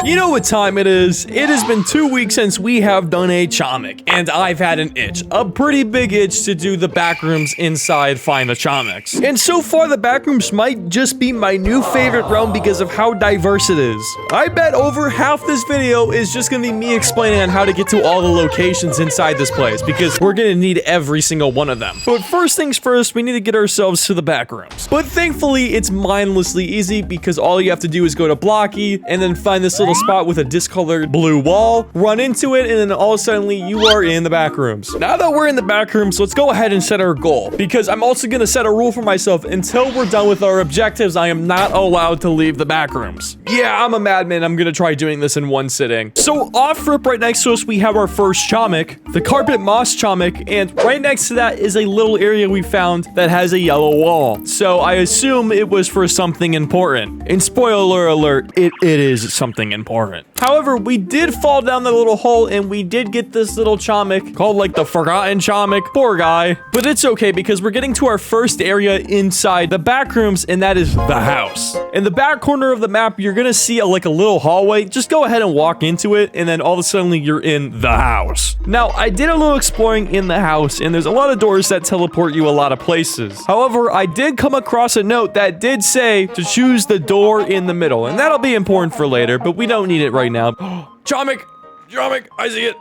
You know what time it is? It has been 2 weeks since we have done a Chomik, and I've had an itch, a pretty big itch to do the Backrooms inside Find the Chomiks. And so far, the Backrooms might just be my new favorite realm because of how diverse it is. I bet over half this video is just gonna be me explaining on how to get to all the locations inside this place, because we're gonna need every single one of them. But first things first, we need to get ourselves to the Backrooms. But thankfully, it's mindlessly easy because all you have to do is go to Blocky and then find this little spot with a discolored blue wall, run into it, and then all of a sudden you are in the Backrooms. Now that we're in the Backrooms, let's go ahead and set our goal, because I'm also gonna set a rule for myself. Until we're done with our objectives, I am not allowed to leave the Backrooms. Yeah, I'm a madman. I'm gonna try doing this in one sitting. So off rip, right next to us, we have our first Chomik, the Carpet Moss Chomik, and right next to that is a little area we found that has a yellow wall. So I assume it was for something important. And spoiler alert, it is something important. However, we did fall down the little hole and we did get this little Chomik called like the Forgotten Chomik. Poor guy. But it's okay because we're getting to our first area inside the Backrooms, and that is the house. In the back corner of the map, you're gonna see like a little hallway. Just go ahead and walk into it, and then all of a sudden you're in the house. Now, I did a little exploring in the house, and there's a lot of doors that teleport you a lot of places. However, I did come across a note that did say to choose the door in the middle, and that'll be important for later, but we don't need it right now. Chomik! Chomik! I see it!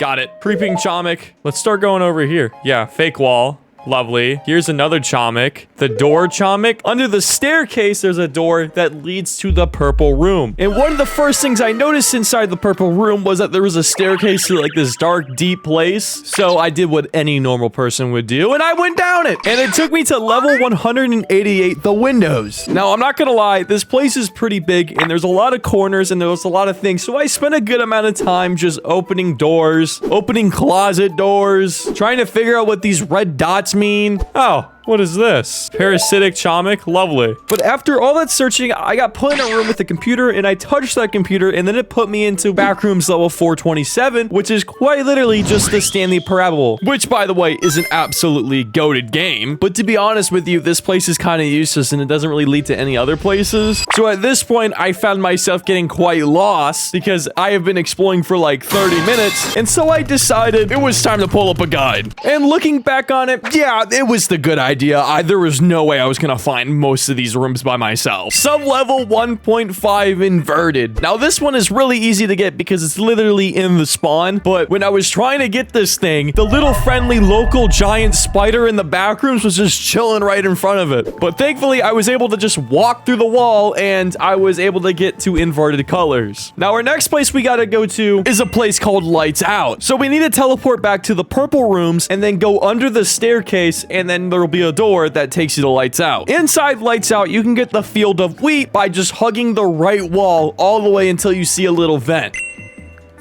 Got it. Creeping Chomik. Let's start going over here. Yeah, fake wall. Lovely. Here's another Chomik. The door Chomik. Under the staircase, there's a door that leads to the purple room. And one of the first things I noticed inside the purple room was that there was a staircase to like this dark, deep place. So I did what any normal person would do, and I went down it. And it took me to level 188, the windows. Now, I'm not gonna lie, this place is pretty big, and there's a lot of corners, and there's a lot of things. So I spent a good amount of time just opening doors, opening closet doors, trying to figure out what these red dots mean. Oh, what is this? Parasitic Chomik? Lovely. But after all that searching, I got put in a room with a computer, and I touched that computer, and then it put me into Backrooms level 427, which is quite literally just the Stanley Parable, which, by the way, is an absolutely goated game. But to be honest with you, this place is kind of useless, and it doesn't really lead to any other places. So at this point, I found myself getting quite lost because I have been exploring for like 30 minutes, and so I decided it was time to pull up a guide. And looking back on it, yeah, it was the good idea. There was no way I was gonna find most of these rooms by myself. Sub-level 1.5 inverted. Now, this one is really easy to get because it's literally in the spawn, but when I was trying to get this thing, the little friendly local giant spider in the Backrooms was just chilling right in front of it. But thankfully, I was able to just walk through the wall, and I was able to get to inverted colors. Now, our next place we gotta go to is a place called Lights Out. So we need to teleport back to the purple rooms and then go under the staircase, and then there'll be a door that takes you to Lights Out. Inside Lights Out, you can get the field of wheat by just hugging the right wall all the way until you see a little vent.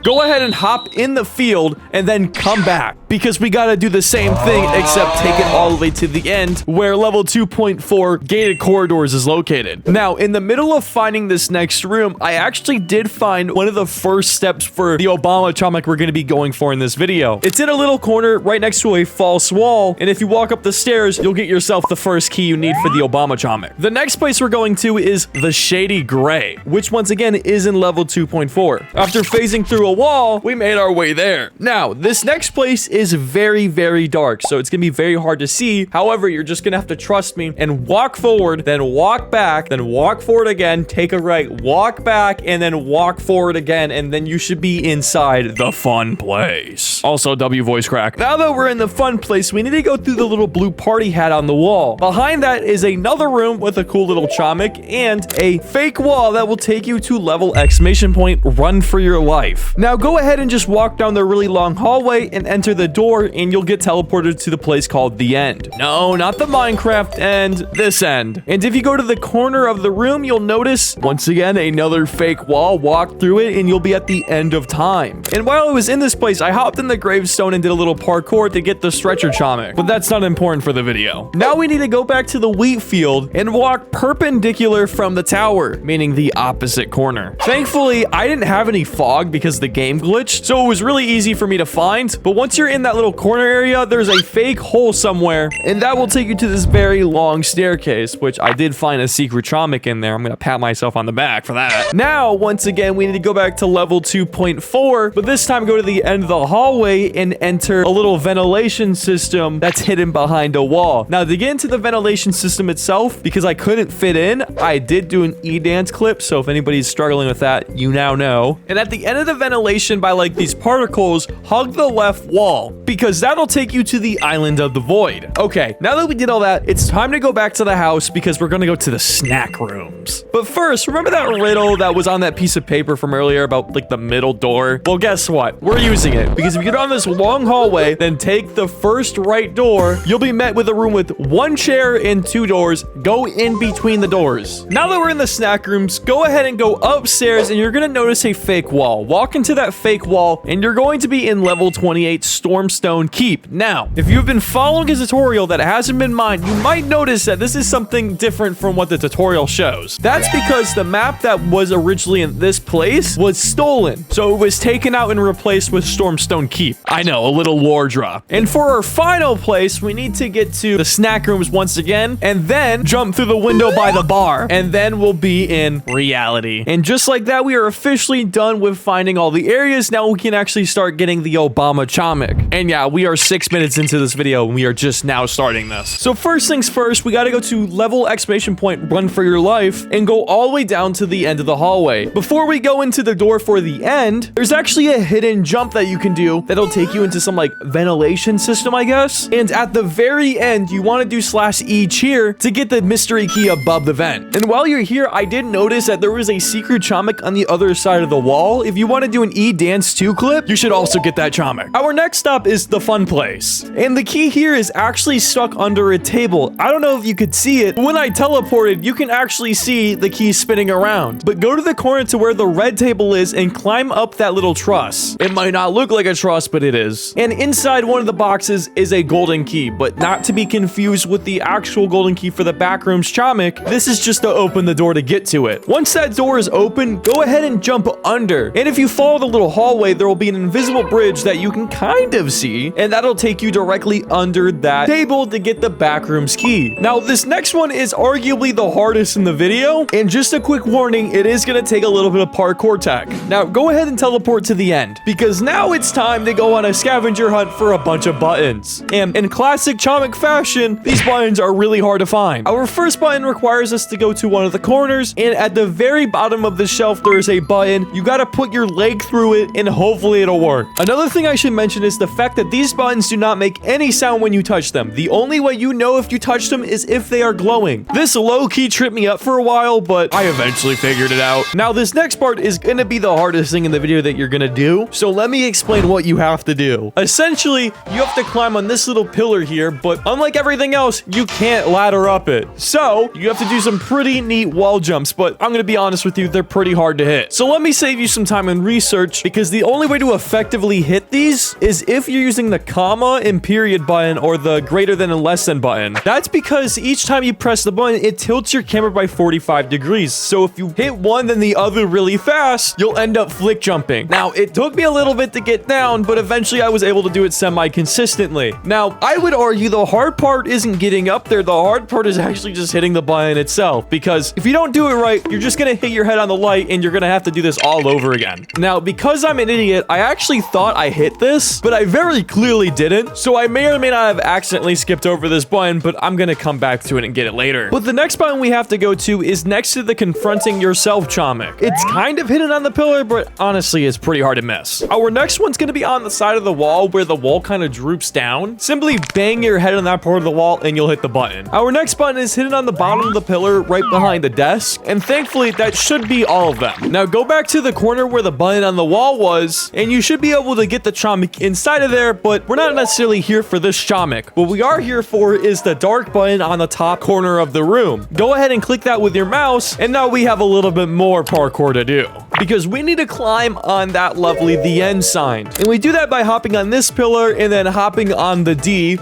Go ahead and hop in the field and then come back, because we gotta do the same thing except take it all the way to the end where level 2.4 gated corridors is located. Now, in the middle of finding this next room, I actually did find one of the first steps for the Obama Chomik we're gonna be going for in this video. It's in a little corner right next to a false wall, and if you walk up the stairs, you'll get yourself the first key you need for the Obama Chomik. The next place we're going to is the Shady Gray, which once again is in level 2.4. After phasing through a wall, we made our way there. Now, this next place is very, very dark, so it's gonna be very hard to see. However, you're just gonna have to trust me and walk forward, then walk back, then walk forward again, take a right, walk back, and then walk forward again, and then you should be inside the fun place. Also, W voice crack. Now that we're in the fun place, we need to go through the little blue party hat on the wall. Behind that is another room with a cool little Chomik and a fake wall that will take you to level exclamation point run for your life. Now, go ahead and just walk down the really long hallway and enter the door, and you'll get teleported to the place called the end. No, not the Minecraft end, this end. And if you go to the corner of the room, you'll notice, once again, another fake wall. Walk through it, and you'll be at the end of time. And while I was in this place, I hopped in the gravestone and did a little parkour to get the stretcher Chomik, but that's not important for the video. Now we need to go back to the wheat field and walk perpendicular from the tower, meaning the opposite corner. Thankfully, I didn't have any fog because the game glitched, so it was really easy for me to find. But once you're in in that little corner area, there's a fake hole somewhere, and that will take you to this very long staircase, which I did find a secret Chomik in there. I'm gonna pat myself on the back for that. Now, once again, we need to go back to level 2.4, but this time go to the end of the hallway and enter a little ventilation system that's hidden behind a wall. Now, to get into the ventilation system itself, because I couldn't fit in, I did do an e-dance clip, so if anybody's struggling with that, you now know. And at the end of the ventilation, by like these particles, hug the left wall, because that'll take you to the island of the void. Okay, now that we did all that, it's time to go back to the house because we're gonna go to the snack rooms. But first, remember that riddle that was on that piece of paper from earlier about like the middle door? Well, guess what? We're using it, because if you get on this long hallway, then take the first right door, you'll be met with a room with one chair and two doors. Go in between the doors. Now that we're in the snack rooms, go ahead and go upstairs, and you're gonna notice a fake wall. Walk into that fake wall, and you're going to be in level 28 Stormstone Keep. Now, if you've been following a tutorial that hasn't been mine, you might notice that this is something different from what the tutorial shows. That's because the map that was originally in this place was stolen, so it was taken out and replaced with Stormstone Keep. I know, a little lore drop. And for our final place, we need to get to the snack rooms once again, and then jump through the window by the bar, and then we'll be in reality. And just like that, we are officially done with finding all the areas. Now we can actually start getting the Obama Chomik. And yeah, we are 6 minutes into this video, and we are just now starting this. So first things first, we gotta go to level exclamation point run for your life, and go all the way down to the end of the hallway. Before we go into the door for the end, there's actually a hidden jump that you can do that'll take you into some like ventilation system, I guess. And at the very end, you want to do /E cheer to get the mystery key above the vent. And while you're here, I did notice that there was a secret Chomik on the other side of the wall. If you want to do an E dance 2 clip, you should also get that Chomik. Our next stop is the fun place. And the key here is actually stuck under a table. I don't know if you could see it, but when I teleported, you can actually see the key spinning around. But go to the corner to where the red table is and climb up that little truss. It might not look like a truss, but it is. And inside one of the boxes is a golden key, but not to be confused with the actual golden key for the Backrooms Chomik. This is just to open the door to get to it. Once that door is open, go ahead and jump under. And if you follow the little hallway, there will be an invisible bridge that you can kind of see, and that'll take you directly under that table to get the Backrooms key. Now, this next one is arguably the hardest in the video, and just a quick warning, it is going to take a little bit of parkour tech. Now, go ahead and teleport to the end, because now it's time to go on a scavenger hunt for a bunch of buttons. And in classic Chomik fashion, these buttons are really hard to find. Our first button requires us to go to one of the corners, and at the very bottom of the shelf, there is a button. You got to put your leg through it, and hopefully it'll work. Another thing I should mention is the fact that these buttons do not make any sound when you touch them. The only way you know if you touch them is if they are glowing. This low-key tripped me up for a while, but I eventually figured it out. Now, this next part is going to be the hardest thing in the video that you're going to do, so let me explain what you have to do. Essentially, you have to climb on this little pillar here, but unlike everything else, you can't ladder up it. So, you have to do some pretty neat wall jumps, but I'm going to be honest with you, they're pretty hard to hit. So let me save you some time and research, because the only way to effectively hit these is if you're using the comma and period button or the greater than and less than button. That's because each time you press the button, it tilts your camera by 45 degrees. So if you hit one then the other really fast, you'll end up flick jumping. Now, it took me a little bit to get down, but eventually I was able to do it semi-consistently. Now, I would argue the hard part isn't getting up there. The hard part is actually just hitting the button itself, because if you don't do it right, you're just gonna hit your head on the light and you're gonna have to do this all over again. Now, because I'm an idiot, I actually thought I hit this, but I very clearly didn't. So I may or may not have accidentally skipped over this button, but I'm gonna come back to it and get it later. But the next button we have to go to is next to the confronting yourself Chomik. It's kind of hidden on the pillar, but honestly, it's pretty hard to miss. Our next one's gonna be on the side of the wall where the wall kind of droops down. Simply bang your head on that part of the wall and you'll hit the button. Our next button is hidden on the bottom of the pillar right behind the desk, and thankfully that should be all of them. Now go back to the corner where the button on the wall was, and you should be able to get the Chomik inside of there, but we're not necessarily here for this Chomik. What we are here for is the dark button on the top corner of the room. Go ahead and click that with your mouse, and now we have a little bit more parkour to do, because we need to climb on that lovely the end sign. And we do that by hopping on this pillar and then hopping on the D,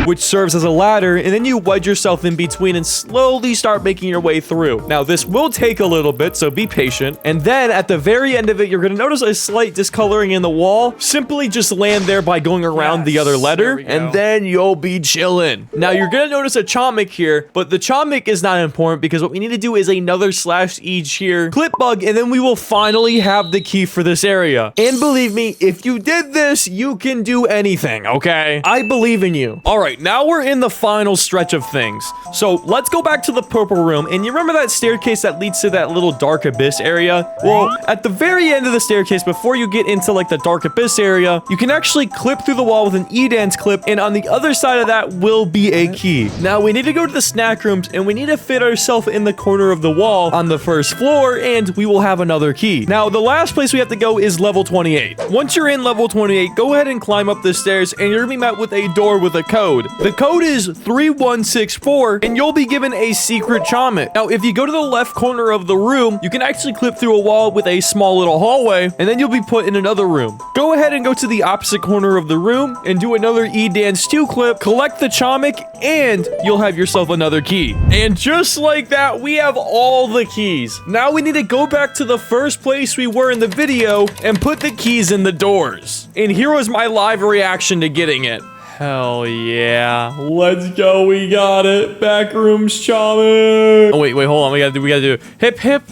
which serves as a ladder, and then you wedge yourself in between and slowly start making your way through. Now, this will take a little bit, so be patient. And then at the very end of it, you're going to notice a slight discoloring in the wall. Simply just land there by going around the other letter, and then you'll be chilling. Now, you're going to notice a Chomik here, but the Chomik is not important because what we need to do is another slash each here, clip bug, and then we will finally have the key for this area. And believe me, if you did this, you can do anything, okay? I believe in you. All right, now we're in the final stretch of things. So let's go back to the purple room. And you remember that staircase that leads to that little dark abyss area? Well, at the very end of the staircase, before you get into like the dark abyss area, you can actually clip through the wall with an E-dance clip. And on the other side of that will be a key. Now we need to go to the snack rooms and we need to fit ourselves in the corner of the wall on the first floor, and we will have another key. Now, the last place we have to go is level 28. Once you're in level 28, go ahead and climb up the stairs, and you're gonna be met with a door with a code. The code is 3164, and you'll be given a secret Chomik. Now, if you go to the left corner of the room, you can actually clip through a wall with a small little hallway, and then you'll be put in another room. Go ahead and go to the opposite corner of the room and do another E-dance 2 clip, collect the Chomik, and you'll have yourself another key. And just like that, we have all the keys. Now we need to go back to the first place we were in the video and put the keys in the doors. And here was my live reaction to getting it. Hell yeah. Let's go. We got it. Backrooms Chomik. Oh, wait, hold on. We gotta do hip, hip.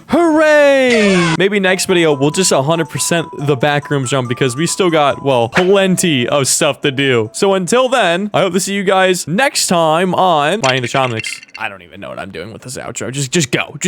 Hooray! Maybe next video, we'll just 100% the backrooms jump because we still got, well, plenty of stuff to do. So until then, I hope to see you guys next time on Finding the Chomiks. I don't even know what I'm doing with this outro. Just go.